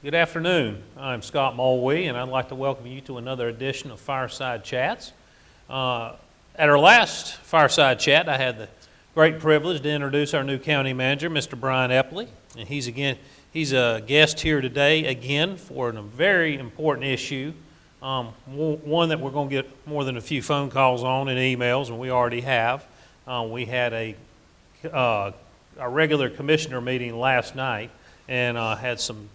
Good afternoon. I'm Scott Mulwee, and I'd like to welcome you to another edition of Fireside Chats. At our last Fireside Chat, I had the great privilege to introduce our new county manager, Mr. Brian Epley, and he's a guest here today again for a very important issue, one that we're going to get more than a few phone calls on and emails, and we already have. We had a regular commissioner meeting last night, and had some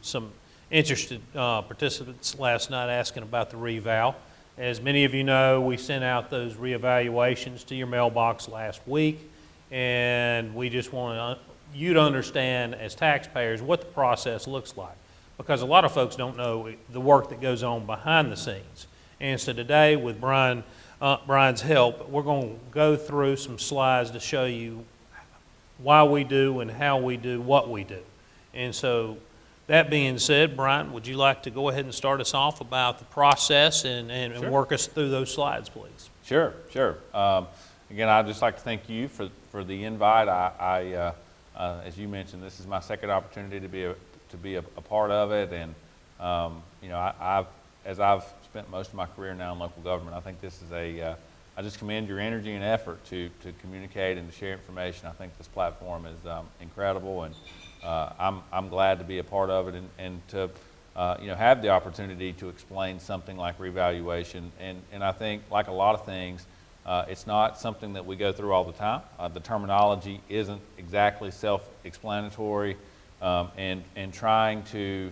interested participants last night asking about the reval. As many of you know, we sent out those reevaluations to your mailbox last week, and we just want you to understand as taxpayers what the process looks like, because a lot of folks don't know the work that goes on behind the scenes. And so today, with Brian's help, we're going to go through some slides to show you why we do and how we do what we do. And so, that being said, Brian, would you like to go ahead and start us off about the process and Sure. work us through those slides, please? Sure. Again, I'd just like to thank you for the invite. As you mentioned, this is my second opportunity to be a part of it, and as I've spent most of my career now in local government, I think this is I just commend your energy and effort to communicate and to share information. I think this platform is incredible, and I'm glad to be a part of it and to have the opportunity to explain something like revaluation. And I think, like a lot of things, it's not something that we go through all the time. The terminology isn't exactly self-explanatory, and trying to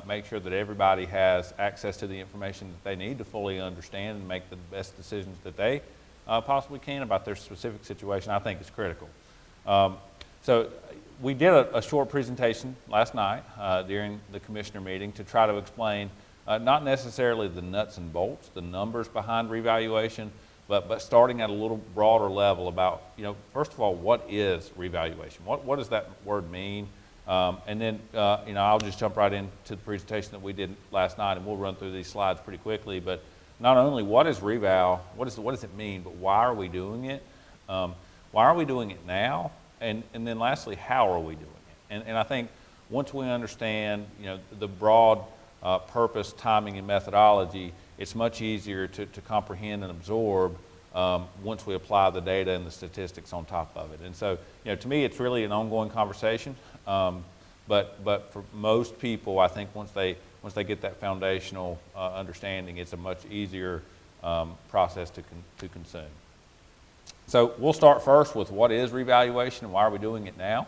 make sure that everybody has access to the information that they need to fully understand and make the best decisions that they possibly can about their specific situation, I think is critical. So we did a short presentation last night during the commissioner meeting to try to explain not necessarily the nuts and bolts, the numbers behind revaluation, but starting at a little broader level about, first of all, what is revaluation? What does that word mean? And then, I'll just jump right into the presentation that we did last night, and we'll run through these slides pretty quickly. But not only what is reval, what does it mean, but why are we doing it? Why are we doing it now? And then lastly, how are we doing it? And I think once we understand, the broad purpose, timing, and methodology, it's much easier to comprehend and absorb once we apply the data and the statistics on top of it. And so, to me, it's really an ongoing conversation. But for most people, I think once they get that foundational understanding, it's a much easier process to consume. So we'll start first with what is revaluation and why are we doing it now.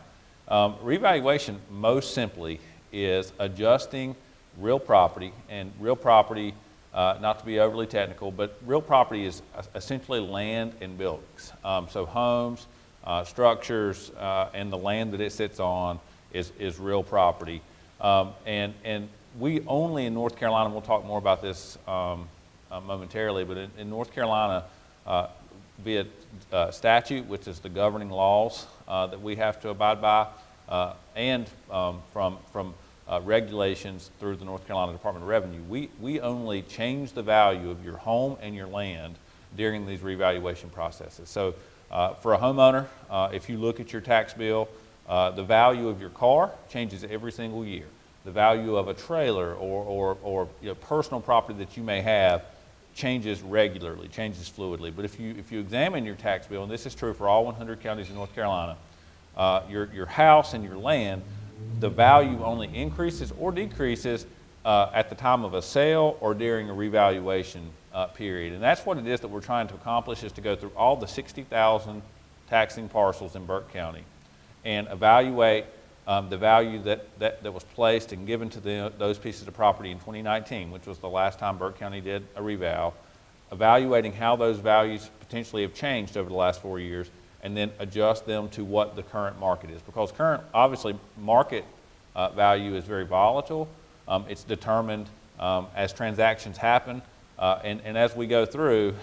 Revaluation, most simply, is adjusting real property, and real property, not to be overly technical, but real property is essentially land and buildings. So homes, structures, and the land that it sits on is real property. And we only in North Carolina, we'll talk more about this momentarily, but in North Carolina, via statute, which is the governing laws that we have to abide by, and from regulations through the North Carolina Department of Revenue, we only change the value of your home and your land during these revaluation processes. So for a homeowner, if you look at your tax bill, the value of your car changes every single year. The value of a trailer or personal property that you may have changes regularly, changes fluidly. But if you examine your tax bill, and this is true for all 100 counties in North Carolina, your house and your land, the value only increases or decreases at the time of a sale or during a revaluation period. And that's what it is that we're trying to accomplish, is to go through all the 60,000 taxing parcels in Burke County and evaluate the value that was placed and given to those pieces of property in 2019, which was the last time Burke County did a reval, evaluating how those values potentially have changed over the last 4 years, and then adjust them to what the current market is. Because obviously, market value is very volatile. It's determined as transactions happen, and as we go through,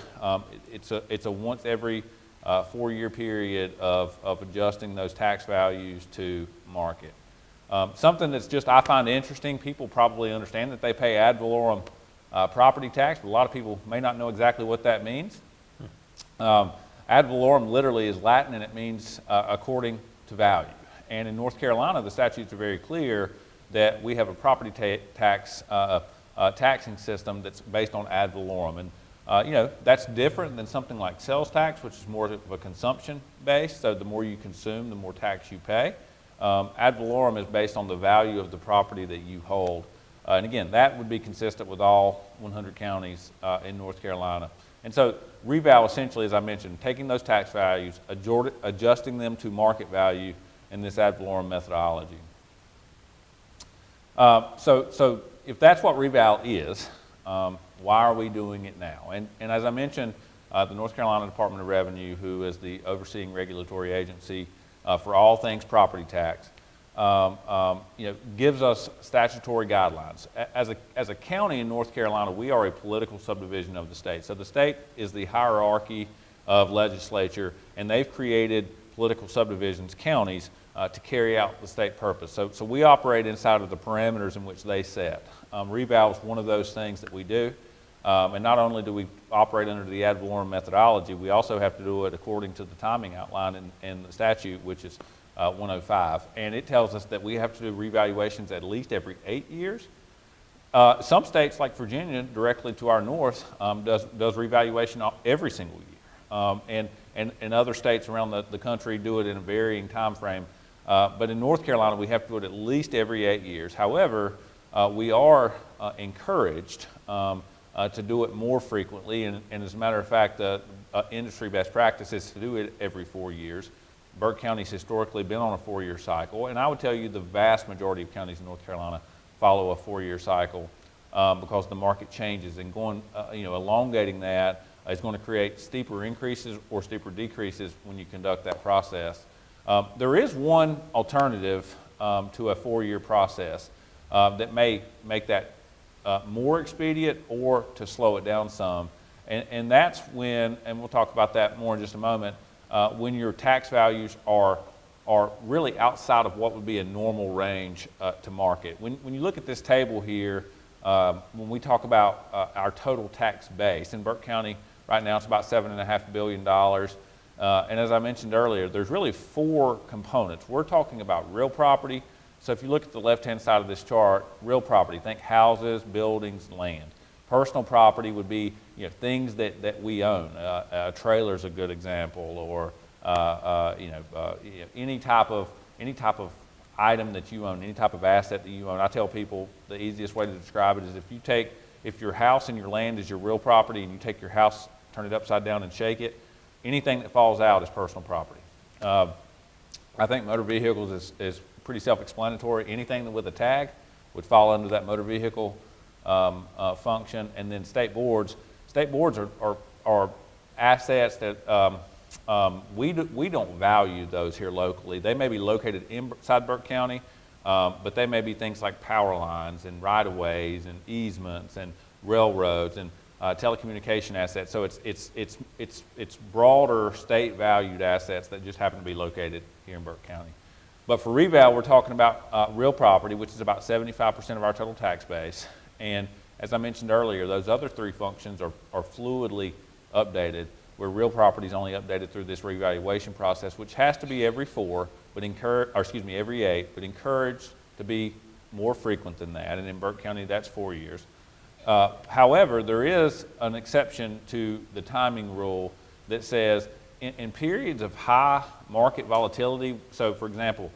it's a once every 4-year period of adjusting those tax values to market. Something that's just I find interesting, people probably understand that they pay ad valorem property tax, but a lot of people may not know exactly what that means. Ad valorem literally is Latin, and it means according to value. And in North Carolina, the statutes are very clear that we have a property tax taxing system that's based on ad valorem. And that's different than something like sales tax, which is more of a consumption base. So the more you consume, the more tax you pay. Ad valorem is based on the value of the property that you hold. And again, that would be consistent with all 100 counties in North Carolina. And so reval essentially, as I mentioned, taking those tax values, adjusting them to market value in this ad valorem methodology. So if that's what reval is, why are we doing it now? And as I mentioned, the North Carolina Department of Revenue, who is the overseeing regulatory agency for all things property tax, gives us statutory guidelines. As a county in North Carolina, we are a political subdivision of the state. So the state is the hierarchy of legislature, and they've created political subdivisions, counties, to carry out the state purpose. So we operate inside of the parameters in which they set. Reval is one of those things that we do. And not only do we operate under the ad valorem methodology, we also have to do it according to the timing outline in the statute, which is 105. And it tells us that we have to do revaluations at least every 8 years. Some states, like Virginia, directly to our north, does revaluation every single year. And other states around the country do it in a varying time frame. But in North Carolina, we have to do it at least every 8 years. However, we are encouraged to do it more frequently, and as a matter of fact, industry best practice is to do it every 4 years. Burke County's historically been on a 4-year cycle, and I would tell you the vast majority of counties in North Carolina follow a 4-year cycle because the market changes, and elongating that is going to create steeper increases or steeper decreases when you conduct that process. There is one alternative to a 4-year process that may make that more expedient or to slow it down some. And that's when, and we'll talk about that more in just a moment, when your tax values are really outside of what would be a normal range to market. When you look at this table here, when we talk about our total tax base, in Burke County right now it's about $7.5 billion. And as I mentioned earlier, there's really 4 components. We're talking about real property. So if you look at the left-hand side of this chart, real property, think houses, buildings, land. Personal property would be things that we own. A trailer is a good example, or any type of item that you own, any type of asset that you own. I tell people the easiest way to describe it is if your house and your land is your real property, and you take your house, turn it upside down and shake it, anything that falls out is personal property. I think motor vehicles is pretty self-explanatory. Anything with a tag would fall under that motor vehicle function. And then state boards are assets that we don't value those here locally. They may be located inside Burke County, but they may be things like power lines and right-of-ways and easements and railroads and telecommunication assets. So it's broader state-valued assets that just happen to be located here in Burke County. But for reval, we're talking about real property, which is about 75% of our total tax base. And as I mentioned earlier, those other 3 functions are fluidly updated, where real property is only updated through this revaluation process, which has to be every 4, every 8, but encouraged to be more frequent than that. And in Burke County, that's 4 years. However, there is an exception to the timing rule that says in periods of high market volatility, so for example,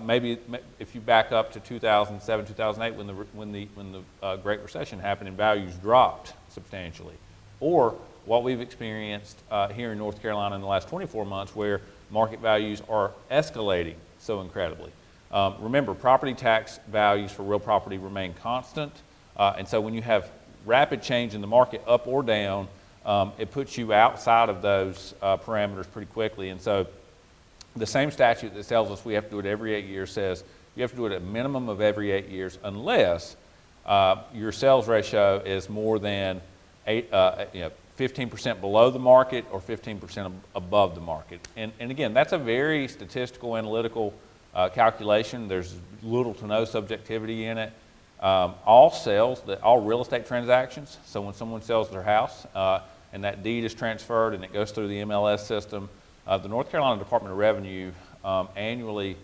maybe if you back up to 2007, 2008, when the Great Recession happened and values dropped substantially, or what we've experienced here in North Carolina in the last 24 months, where market values are escalating so incredibly. Remember, property tax values for real property remain constant, and so when you have rapid change in the market up or down, it puts you outside of those parameters pretty quickly. And so the same statute that tells us we have to do it every 8 years says you have to do it at a minimum of every 8 years unless your sales ratio is more than 15% below the market or 15% above the market. And again, that's a very statistical, analytical calculation. There's little to no subjectivity in it. All real estate transactions, so when someone sells their house and that deed is transferred and it goes through the MLS system, the North Carolina Department of Revenue annually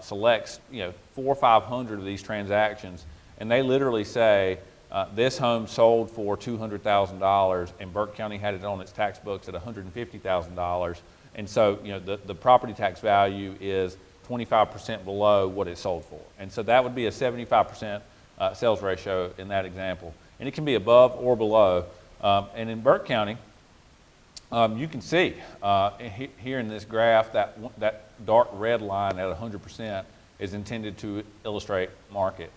selects 400 or 500 of these transactions, and they literally say this home sold for $200,000, and Burke County had it on its tax books at $150,000, and so the property tax value is 25% below what it sold for, and so that would be a 75% sales ratio in that example, and it can be above or below. And in Burke County, you can see here in this graph that dark red line at 100% is intended to illustrate market.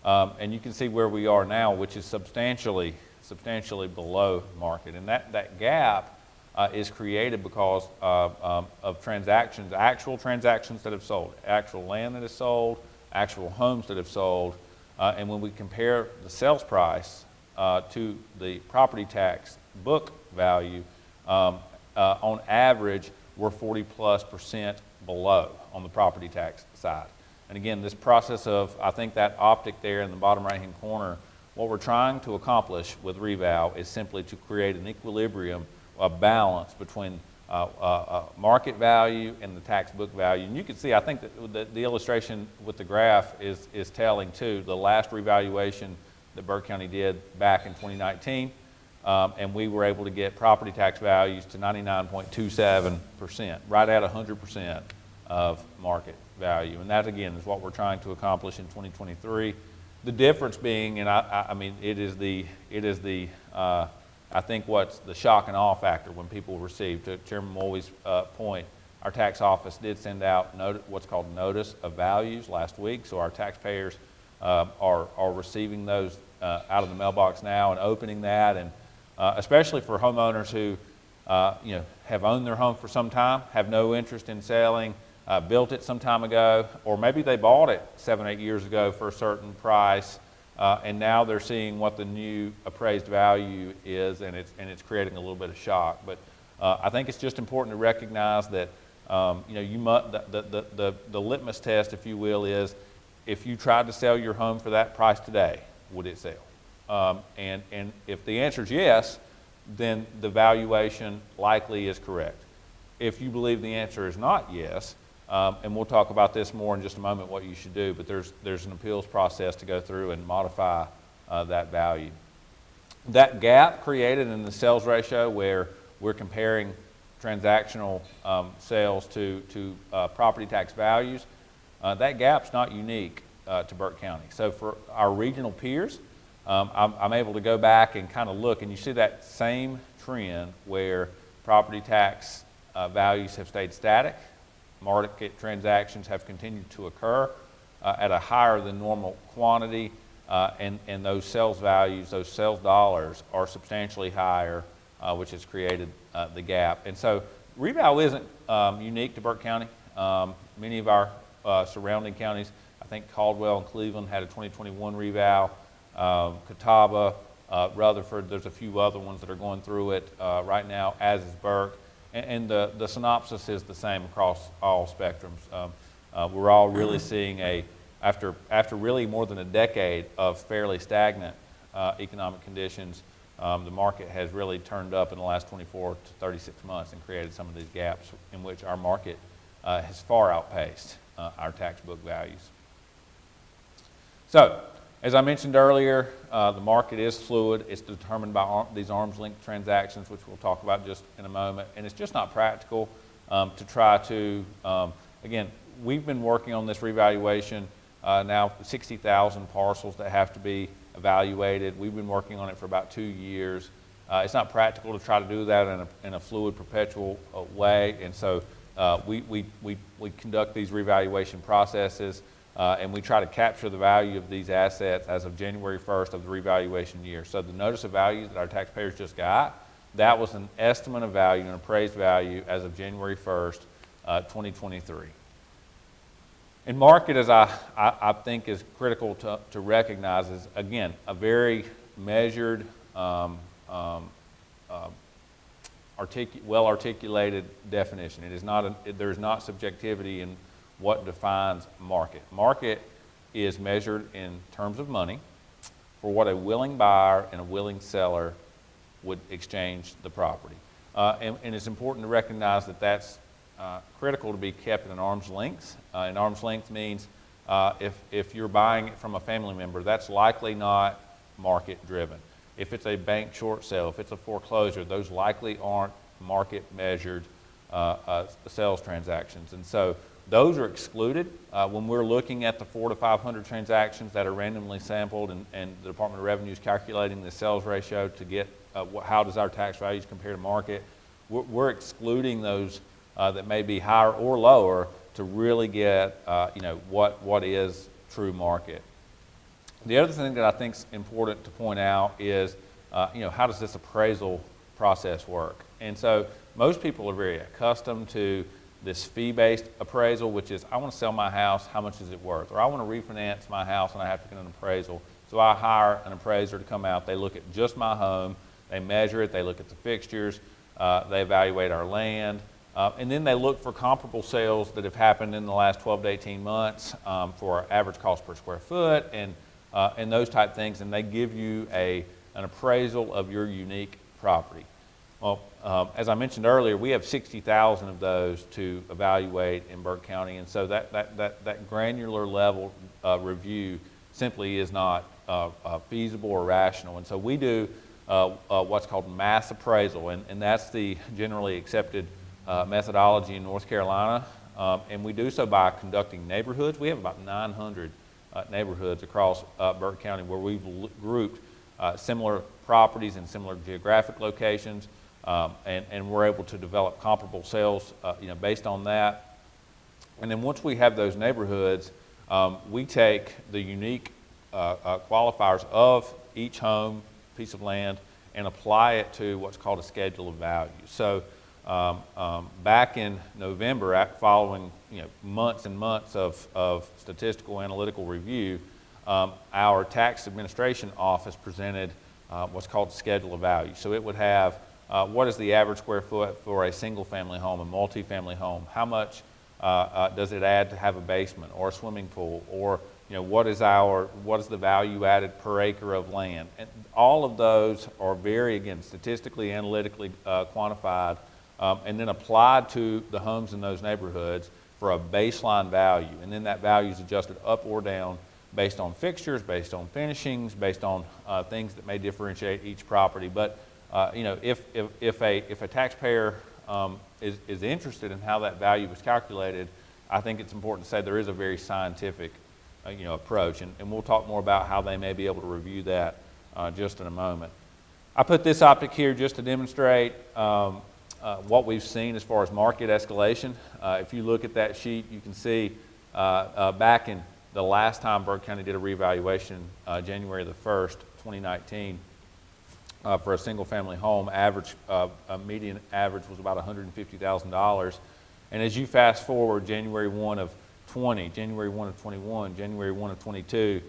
And you can see where we are now, which is substantially below market. And that gap is created because of transactions, actual transactions that have sold, actual land that is sold, actual homes that have sold. And when we compare the sales price to the property tax book value, on average, we're 40+% below on the property tax side. And again, this process of, I think that optic there in the bottom right-hand corner, what we're trying to accomplish with reval is simply to create an equilibrium, a balance between market value and the tax book value. And you can see, I think that the illustration with the graph is telling too. The last revaluation that Burke County did back in 2019, and we were able to get property tax values to 99.27%, right at 100% of market value. And that, again, is what we're trying to accomplish in 2023. The difference being, and I mean, it is the I think what's the shock and awe factor when people receive, to Chairman Moy's point, our tax office did send out what's called notice of values last week, so our taxpayers are receiving those out of the mailbox now and opening that, and especially for homeowners who have owned their home for some time, have no interest in selling, built it some time ago, or maybe they bought it 7 or 8 years ago for a certain price, and now they're seeing what the new appraised value is, and it's creating a little bit of shock. But I think it's just important to recognize that the litmus test, if you will, is if you tried to sell your home for that price today, would it sell? And if the answer is yes, then the valuation likely is correct. If you believe the answer is not yes, and we'll talk about this more in just a moment, what you should do, but there's an appeals process to go through and modify that value. That gap created in the sales ratio where we're comparing transactional sales to property tax values, that gap's not unique to Burke County. So for our regional peers, I'm able to go back and kind of look, and you see that same trend where property tax values have stayed static, market transactions have continued to occur at a higher than normal quantity, and those sales values, those sales dollars are substantially higher, which has created the gap. And so reval isn't unique to Burke County. Many of our surrounding counties, I think Caldwell and Cleveland had a 2021 reval, Catawba, Rutherford, there's a few other ones that are going through it right now, as is Burke. And the synopsis is the same across all spectrums. We're all really seeing after really more than a decade of fairly stagnant economic conditions, the market has really turned up in the last 24 to 36 months and created some of these gaps in which our market has far outpaced our tax book values. So, as I mentioned earlier, the market is fluid. It's determined by these arm's length transactions, which we'll talk about just in a moment. And it's just not practical to try to, again, we've been working on this revaluation now, 60,000 parcels that have to be evaluated. We've been working on it for about 2 years. It's not practical to try to do that in a fluid, perpetual way. And so we conduct these revaluation processes. And we try to capture the value of these assets as of January 1st of the revaluation year. So the notice of values that our taxpayers just got, that was an estimate of value, an appraised value as of January 1st, 2023. And market, as I think is critical to recognize, is, again, a very measured, well-articulated definition. It is not there is not subjectivity in what defines market. Market is measured in terms of money for what a willing buyer and a willing seller would exchange the property. And it's important to recognize that that's critical to be kept at an arm's length. And arm's length means if you're buying it from a family member, that's likely not market driven. If it's a bank short sale, if it's a foreclosure, those likely aren't market measured sales transactions. And so those are excluded when we're looking at the 400 to 500 transactions that are randomly sampled, and the Department of Revenue is calculating the sales ratio to get how does our tax values compare to market. We're excluding those that may be higher or lower to really get what is true market. The other thing that I think is important to point out is how does this appraisal process work? And so most people are very accustomed to this fee-based appraisal, which is I want to sell my house, how much is it worth? Or I want to refinance my house and I have to get an appraisal. So I hire an appraiser to come out. They look at just my home, they measure it, they look at the fixtures, they evaluate our land, and then they look for comparable sales that have happened in the last 12 to 18 months for our average cost per square foot and those type things, and they give you an appraisal of your unique property. Well, as I mentioned earlier, we have 60,000 of those to evaluate in Burke County, and so that granular level review simply is not feasible or rational. And so we do what's called mass appraisal, and that's the generally accepted methodology in North Carolina, and we do so by conducting neighborhoods. We have about 900 neighborhoods across Burke County where we've grouped similar properties in similar geographic locations, and we're able to develop comparable sales based on that. And then once we have those neighborhoods, we take the unique qualifiers of each home, piece of land, and apply it to what's called a schedule of value. So back in November, following months and months of statistical analytical review, our tax administration office presented what's called a schedule of value. So it would have what is the average square foot for a single family home, a multi-family home? How much does it add to have a basement or a swimming pool? Or what is the value added per acre of land? And all of those are very, again, statistically, analytically quantified, and then applied to the homes in those neighborhoods for a baseline value. And then that value is adjusted up or down based on fixtures, based on finishings, based on things that may differentiate each property. But if a taxpayer is interested in how that value was calculated, I think it's important to say there is a very scientific approach, and we'll talk more about how they may be able to review that just in a moment. I put this optic here just to demonstrate what we've seen as far as market escalation. If you look at that sheet, you can see back in the last time Burke County did a revaluation, January the 1st, 2019, for a single family home, median average was about $150,000. And as you fast forward January 1 of 20, January 1 of 21, January 1 of 22,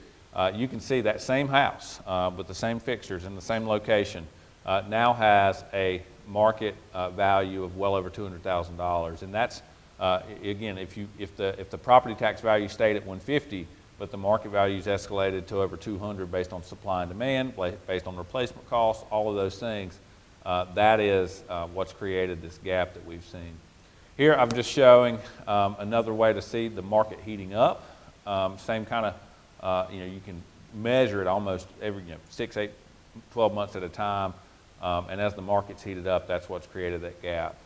you can see that same house with the same fixtures in the same location now has a market value of well over $200,000. And that's, again, if the property tax value stayed at $150, but the market value's escalated to over $200 based on supply and demand, based on replacement costs, all of those things, that is what's created this gap that we've seen. Here I'm just showing another way to see the market heating up. Same kind of, you can measure it almost every 6, 8, 12 months at a time. And as the market's heated up, that's what's created that gap.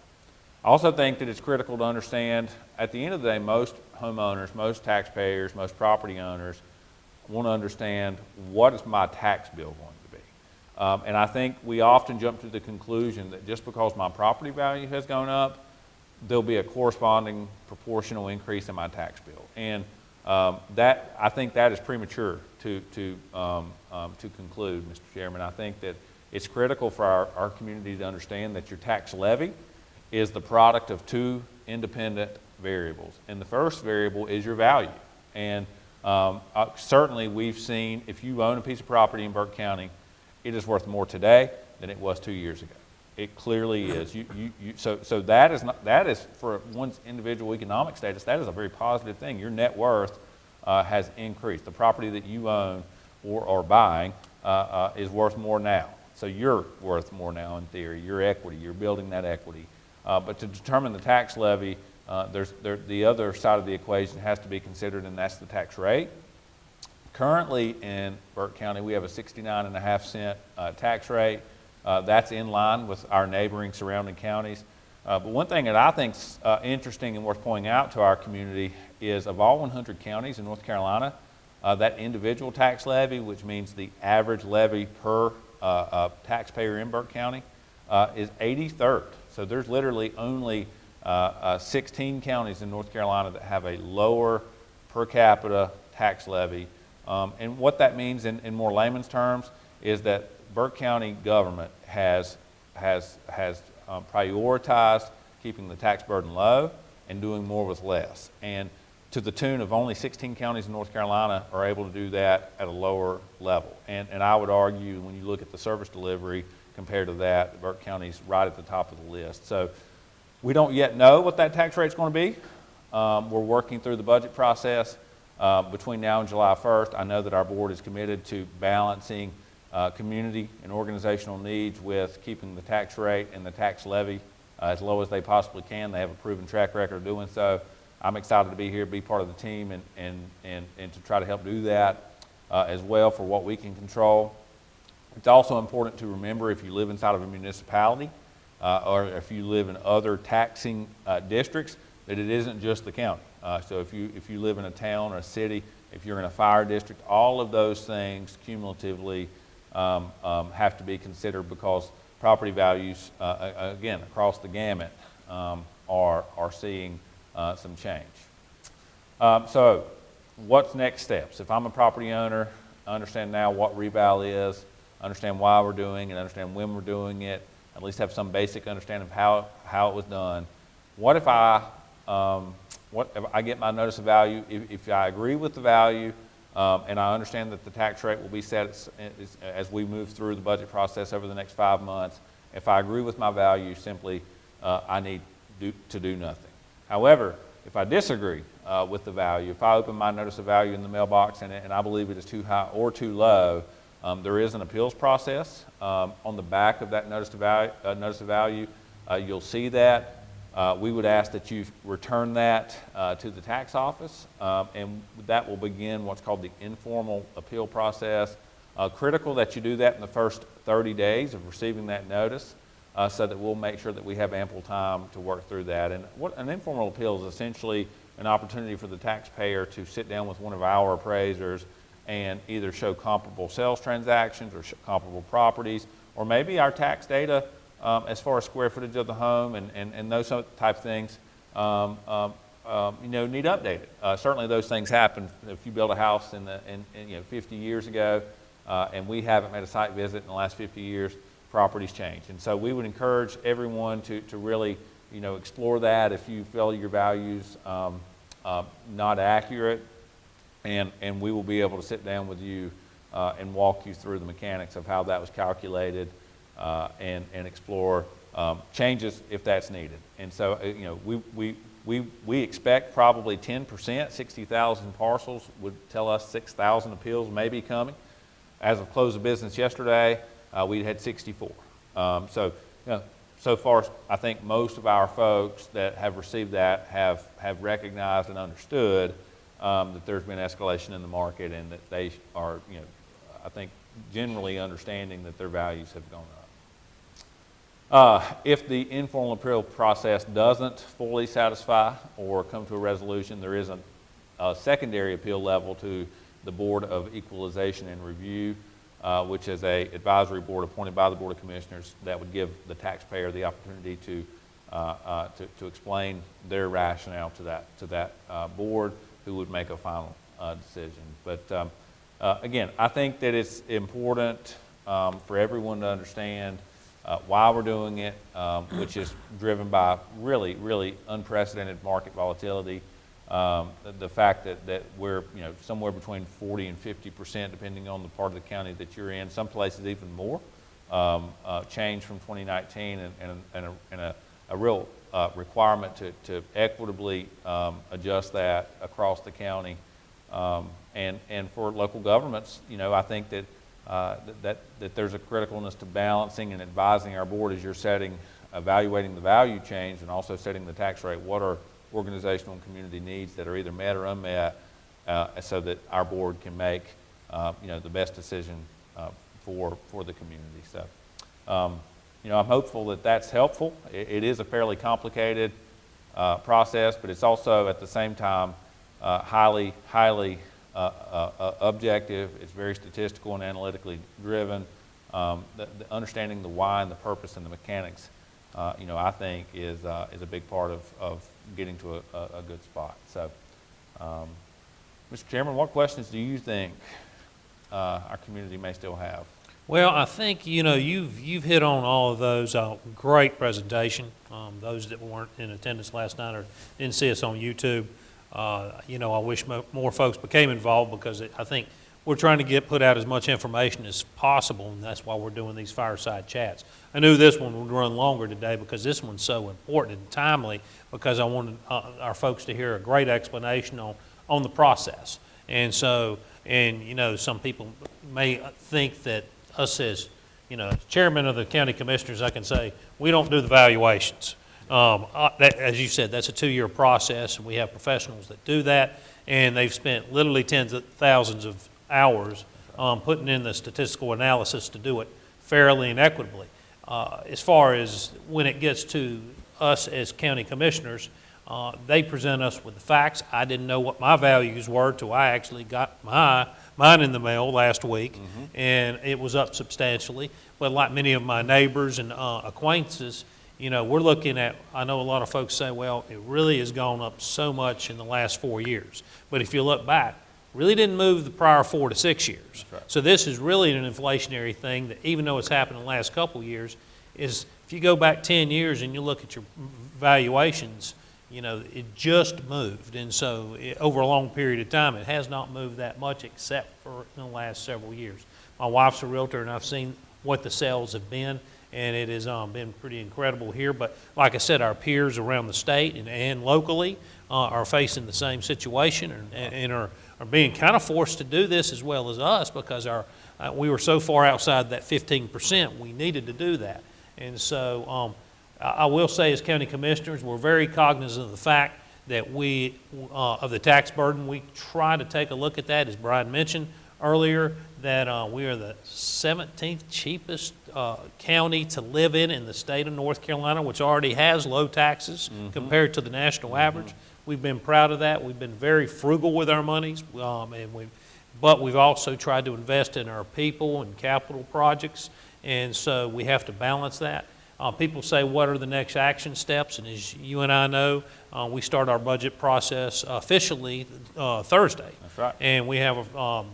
I also think that it's critical to understand, at the end of the day, most homeowners, most taxpayers, most property owners want to understand, what is my tax bill going to be? And I think we often jump to the conclusion that just because my property value has gone up, there'll be a corresponding proportional increase in my tax bill. And I think that is premature to conclude, Mr. Chairman. I think that it's critical for our community to understand that your tax levy is the product of two independent variables. And the first variable is your value. And certainly we've seen, if you own a piece of property in Burke County, it is worth more today than it was 2 years ago. It clearly is. So that is for one's individual economic status, that is a very positive thing. Your net worth has increased. The property that you own or are buying is worth more now. So you're worth more now in theory. Your equity, you're building that equity. But to determine the tax levy, the other side of the equation has to be considered, and that's the tax rate. Currently in Burke County, we have a 69.5 cent tax rate. That's in line with our neighboring surrounding counties. But one thing that I think is interesting and worth pointing out to our community is of all 100 counties in North Carolina, that individual tax levy, which means the average levy per taxpayer in Burke County, is 83rd. So there's literally only 16 counties in North Carolina that have a lower per capita tax levy. And what that means in more layman's terms is that Burke County government has prioritized keeping the tax burden low and doing more with less. And to the tune of only 16 counties in North Carolina are able to do that at a lower level. And I would argue when you look at the service delivery compared to that, Burke County's right at the top of the list. So we don't yet know what that tax rate's going to be. We're working through the budget process between now and July 1st. I know that our board is committed to balancing community and organizational needs with keeping the tax rate and the tax levy as low as they possibly can. They have a proven track record of doing so. I'm excited to be here, be part of the team, and to try to help do that as well for what we can control. It's also important to remember if you live inside of a municipality or if you live in other taxing districts, that it isn't just the county. So if you live in a town or a city, if you're in a fire district, all of those things cumulatively have to be considered because property values, again, across the gamut, are seeing some change. So what's next steps? If I'm a property owner, I understand now what reval is, understand why we're doing it, understand when we're doing it, at least have some basic understanding of how it was done. What if I get my notice of value? If I agree with the value and I understand that the tax rate will be set as we move through the budget process over the next 5 months, if I agree with my value, simply I need to do nothing. However, if I disagree with the value, if I open my notice of value in the mailbox and I believe it is too high or too low, there is an appeals process. On the back of that notice of value, you'll see that. We would ask that you return that to the tax office, and that will begin what's called the informal appeal process. Critical that you do that in the first 30 days of receiving that notice, so that we'll make sure that we have ample time to work through that. And what an informal appeal is essentially an opportunity for the taxpayer to sit down with one of our appraisers and either show comparable sales transactions or comparable properties, or maybe our tax data as far as square footage of the home and those type of things need updated. Certainly those things happen. If you build a house in 50 years ago and we haven't made a site visit in the last 50 years, properties change. And so we would encourage everyone to really explore that if you feel your values not accurate, and we will be able to sit down with you and walk you through the mechanics of how that was calculated and explore changes if that's needed. And so we expect probably 10%, 60,000 parcels would tell us 6,000 appeals may be coming. As of close of business yesterday, we had 64. So far, I think most of our folks that have received that have recognized and understood that there's been escalation in the market and that they are, I think, generally understanding that their values have gone up. If the informal appeal process doesn't fully satisfy or come to a resolution, there is a secondary appeal level to the Board of Equalization and Review, which is an advisory board appointed by the Board of Commissioners that would give the taxpayer the opportunity to explain their rationale to that board, who would make a final decision. But again, I think that it's important for everyone to understand why we're doing it, which is driven by really, really unprecedented market volatility. The fact that we're somewhere between 40 and 50%, depending on the part of the county that you're in. Some places even more. Change from 2019 and a real requirement to equitably adjust that across the county. And for local governments, I think that there's a criticalness to balancing and advising our board as you're evaluating the value change and also setting the tax rate. What organizational and community needs that are either met or unmet, so that our board can make the best decision for the community. So, I'm hopeful that that's helpful. It is a fairly complicated process, but it's also at the same time highly objective. It's very statistical and analytically driven. The understanding the why and the purpose and the mechanics, I think is a big part of getting to a good spot. So, Mr. Chairman, what questions do you think our community may still have? Well, I think, you've hit on all of those. Great presentation. Those that weren't in attendance last night or didn't see us on YouTube, I wish more folks became involved, because I think we're trying to put out as much information as possible, and that's why we're doing these fireside chats. I knew this one would run longer today because this one's so important and timely, because I wanted our folks to hear a great explanation on the process. And so, some people may think that us as, chairman of the county commissioners, I can say, we don't do the valuations. As you said, that's a 2-year process, and we have professionals that do that, and they've spent literally tens of thousands of hours putting in the statistical analysis to do it fairly and equitably. As far as when it gets to us as county commissioners, they present us with the facts. I didn't know what my values were till I actually got mine in the mail last week, and it was up substantially. But like many of my neighbors and acquaintances, we're looking at, I know a lot of folks say, well, it really has gone up so much in the last 4 years. But if you look back, really didn't move the prior 4 to 6 years. Right. So this is really an inflationary thing that, even though it's happened in the last couple of years, is if you go back 10 years and you look at your valuations, it just moved. And so over a long period of time, it has not moved that much, except for in the last several years. My wife's a realtor, and I've seen what the sales have been, and it has been pretty incredible here. But like I said, our peers around the state and locally are facing the same situation, and are being kind of forced to do this as well as us, because we were so far outside that 15%, we needed to do that. And so I will say, as county commissioners, we're very cognizant of the fact that of the tax burden. We try to take a look at that, as Brian mentioned earlier, that we are the 17th cheapest county to live in the state of North Carolina, which already has low taxes compared to the national average. We've been proud of that. We've been very frugal with our monies, but we've also tried to invest in our people and capital projects, and so we have to balance that. People say, what are the next action steps? And as you and I know, we start our budget process officially Thursday. That's right. And we have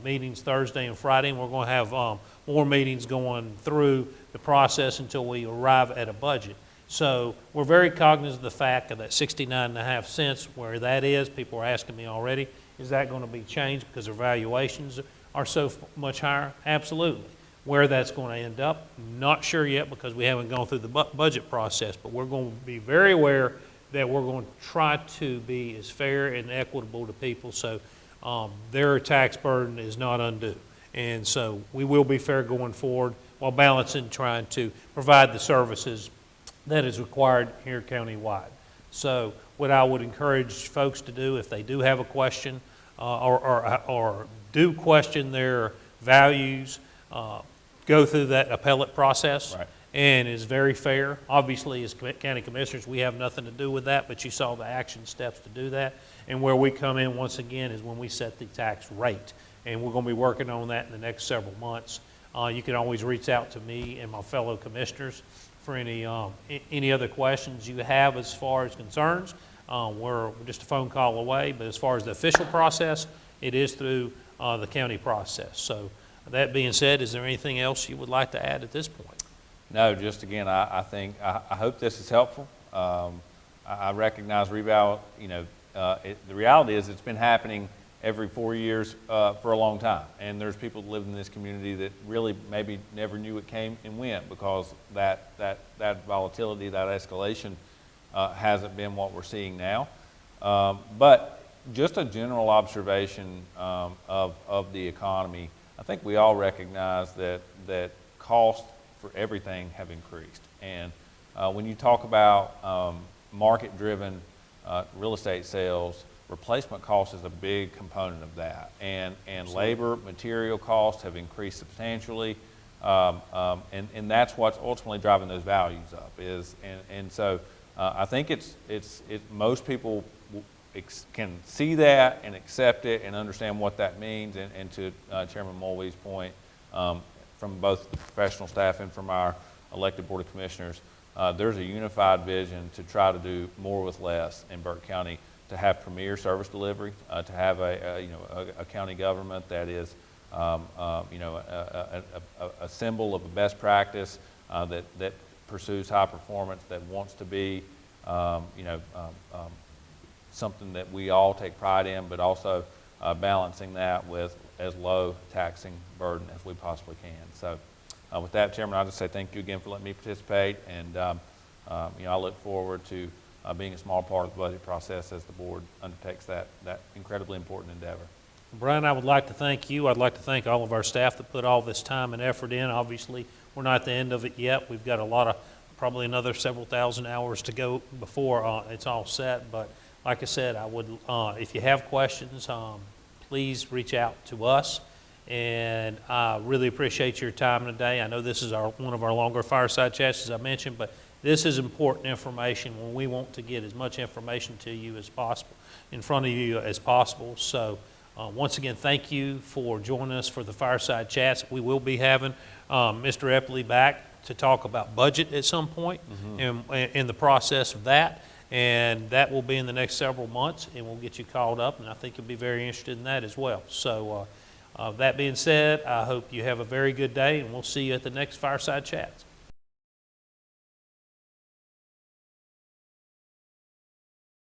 meetings Thursday and Friday, and we're going to have more meetings going through the process until we arrive at a budget. So we're very cognizant of the fact of that 69.5 cents, where that is. People are asking me already, is that going to be changed because their valuations are so much higher? Absolutely. Where that's going to end up, not sure yet, because we haven't gone through the budget process, but we're going to be very aware that we're going to try to be as fair and equitable to people, so their tax burden is not undue. And so we will be fair going forward, while balancing trying to provide the services that is required here countywide. So what I would encourage folks to do, if they do have a question or do question their values, go through that appellate process. Right. And is very fair. Obviously, as county commissioners, we have nothing to do with that, but you saw the action steps to do that. And where we come in, once again, is when we set the tax rate. And we're going to be working on that in the next several months. You can always reach out to me and my fellow commissioners for any other questions you have as far as concerns. We're just a phone call away, but as far as the official process, it is through the county process. So that being said, is there anything else you would like to add at this point? No, just again, I hope this is helpful. I recognize reval, the reality is it's been happening every 4 years for a long time. And there's people that live in this community that really maybe never knew it came and went, because that volatility, that escalation hasn't been what we're seeing now. But just a general observation of the economy, I think we all recognize that costs for everything have increased. And when you talk about market-driven real estate sales, replacement cost is a big component of that. And labor, material costs have increased substantially. And that's what's ultimately driving those values up so I think most people can see that and accept it and understand what that means. And to Chairman Mulvey's point, from both the professional staff and from our elected Board of Commissioners, there's a unified vision to try to do more with less in Burke County, to have premier service delivery, to have a county government that is a symbol of a best practice, that pursues high performance, that wants to be something that we all take pride in, but also balancing that with as low taxing burden as we possibly can. So with that, Chairman, I'll just say thank you again for letting me participate, and I look forward to being a small part of the budget process as the board undertakes that incredibly important endeavor. Brian, I would like to thank you. I'd like to thank all of our staff that put all this time and effort in. Obviously, we're not at the end of it yet. We've got probably another several thousand hours to go before it's all set. But like I said, I would, if you have questions, please reach out to us. And I really appreciate your time today. I know this is one of our longer fireside chats, as I mentioned, but this is important information when we want to get as much information to you as possible, in front of you as possible. So once again, thank you for joining us for the fireside chats. We will be having Mr. Epley back to talk about budget at some point, in the process of that. And that will be in the next several months, and we'll get you called up, and I think you'll be very interested in that as well. So that being said, I hope you have a very good day, and we'll see you at the next Fireside Chats.